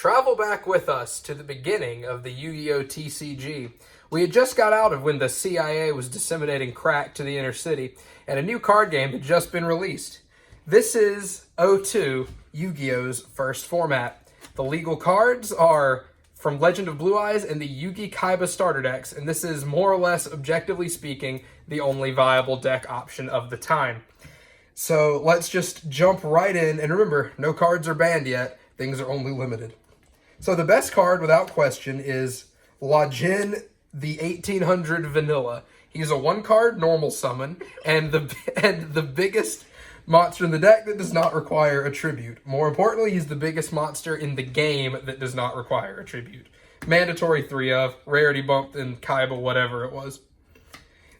Travel back with us to the beginning of the Yu-Gi-Oh! TCG. We had just got out of when the CIA was disseminating crack to the inner city, and a new card game had just been released. This is '02 Yu-Gi-Oh's first format. The legal cards are from Legend of Blue Eyes and the Yugi Kaiba starter decks, and this is more or less, objectively speaking, the only viable deck option of the time. So let's just jump right in, and remember, no cards are banned yet, things are only limited. So the best card, without question, is Lajin, the 1800 Vanilla. He's a one-card normal summon, and the biggest monster in the deck that does not require a tribute. More importantly, he's the biggest monster in the game that does not require a tribute. Mandatory 3 of, rarity bumped in Kaiba, whatever it was.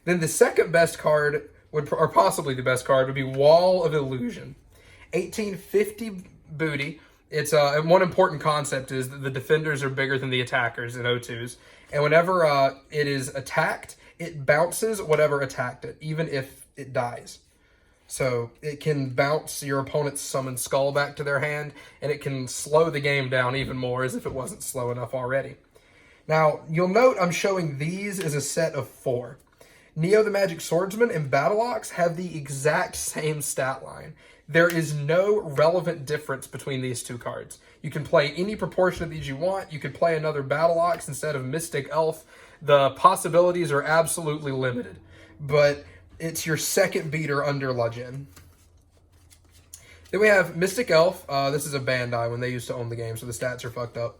Then the second best card, or possibly the best card, would be Wall of Illusion. 1850 booty. It's one important concept is that the defenders are bigger than the attackers in O2s. And whenever it is attacked, it bounces whatever attacked it, even if it dies. So it can bounce your opponent's summoned skull back to their hand, and it can slow the game down even more as if it wasn't slow enough already. Now, you'll note I'm showing these as a set of 4. Neo the Magic Swordsman and Battleox have the exact same stat line. There is no relevant difference between these two cards. You can play any proportion of these you want. You could play another Battleox instead of Mystic Elf. The possibilities are absolutely limited. But it's your second beater under Lajin. Then we have Mystic Elf. This is a Bandai when they used to own the game, so the stats are fucked up.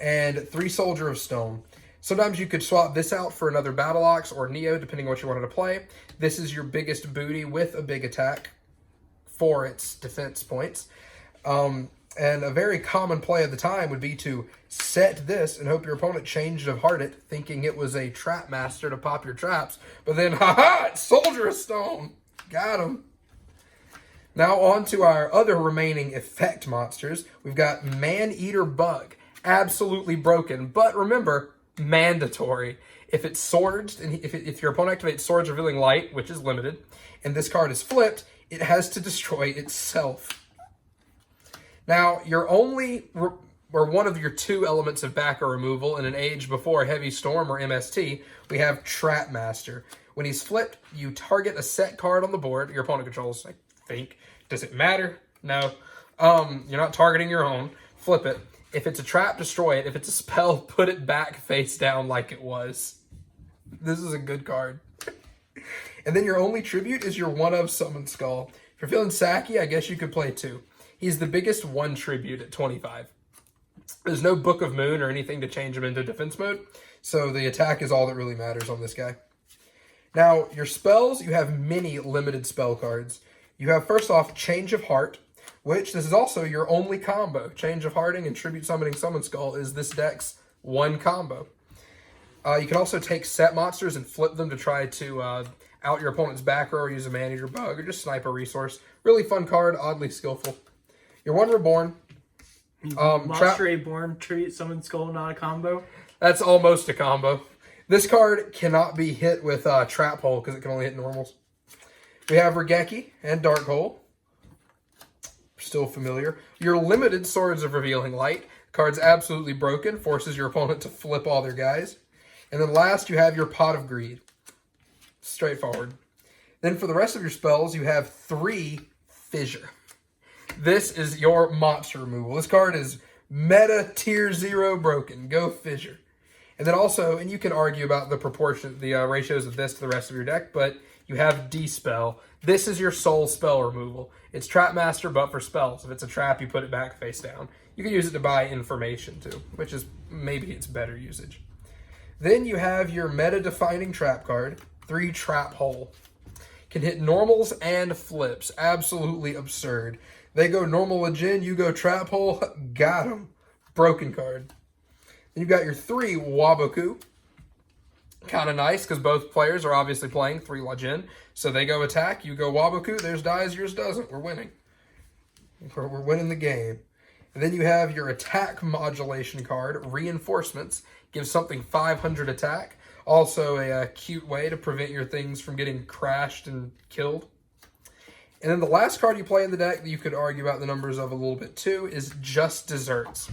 And 3 Soldier of Stone. Sometimes you could swap this out for another Battleox or Neo, depending on what you wanted to play. This is your biggest booty with a big attack for its defense points. And a very common play at the time would be to set this and hope your opponent changed of heart it, thinking it was a trap master to pop your traps. But then, haha, it's Soldier of Stone. Got him. Now on to our other remaining effect monsters. We've got Man-Eater Bug. Absolutely broken. But remember, mandatory. If it's swords, and if your opponent activates Swords Revealing Light, which is limited, and this card is flipped, it has to destroy itself. Now, your only, or one of your 2 elements of backer removal in an age before Heavy Storm or MST, we have Trap Master. When he's flipped, you target a set card on the board your opponent controls, I think. Does it matter? No. You're not targeting your own. Flip it. If it's a trap, destroy it. If it's a spell, put it back face down like it was. This is a good card. And then your only tribute is your 1-of Summon Skull. If you're feeling sacky, I guess you could play 2. He's the biggest 1 tribute at 25. There's no Book of Moon or anything to change him into defense mode, so the attack is all that really matters on this guy. Now, your spells, you have many limited spell cards. You have, first off, Change of Heart, which this is also your only combo. Change of Hearting and Tribute Summoning Summon Skull is this deck's 1 combo. You can also take set monsters and flip them to try to out your opponent's back row or use a Man-Eater Bug or just snipe a resource. Really fun card, oddly skillful. Your 1 Reborn. Monster Reborn, Tribute Summon Skull, not a combo. That's almost a combo. This card cannot be hit with Trap Hole because it can only hit normals. We have Regeki and Dark Hole. Still familiar. Your limited Swords of Revealing Light. Card's absolutely broken, forces your opponent to flip all their guys. And then last, you have your Pot of Greed. Straightforward. Then for the rest of your spells, you have 3 Fissure. This is your monster removal. This card is meta tier 0 broken. Go Fissure. And then also, and you can argue about the proportion, the ratios of this to the rest of your deck, but you have Dispel. This is your sole spell removal. It's Trap Master, but for spells. If it's a trap, you put it back face down. You can use it to buy information too, which is maybe its better usage. Then you have your meta-defining trap card, 3 Trap Hole. Can hit normals and flips. Absolutely absurd. They go normal Lajin, you go Trap Hole. Got him. Broken card. Then you've got your 3 Waboku. Kind of nice because both players are obviously playing 3 Lajin. So they go attack, you go Waboku. Theirs dies, yours doesn't. We're winning. We're winning the game. And then you have your attack modulation card, Reinforcements. Gives something 500 attack. Also a cute way to prevent your things from getting crashed and killed. And then the last card you play in the deck that you could argue about the numbers of a little bit too is Just Desserts.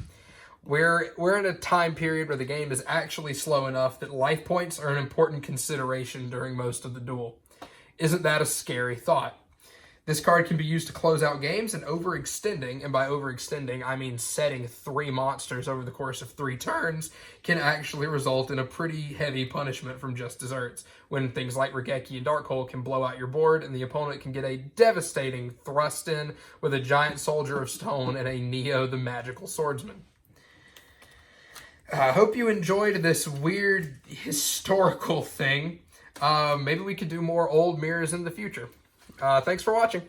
We're in a time period where the game is actually slow enough that life points are an important consideration during most of the duel. Isn't that a scary thought? This card can be used to close out games, and overextending, and by overextending I mean setting 3 monsters over the course of 3 turns, can actually result in a pretty heavy punishment from Just Desserts, when things like Regeki and Darkhole can blow out your board, and the opponent can get a devastating thrust in with a giant soldier of stone and a Neo the Magical Swordsman. I hope you enjoyed this weird historical thing. Maybe we could do more old mirrors in the future. Thanks for watching.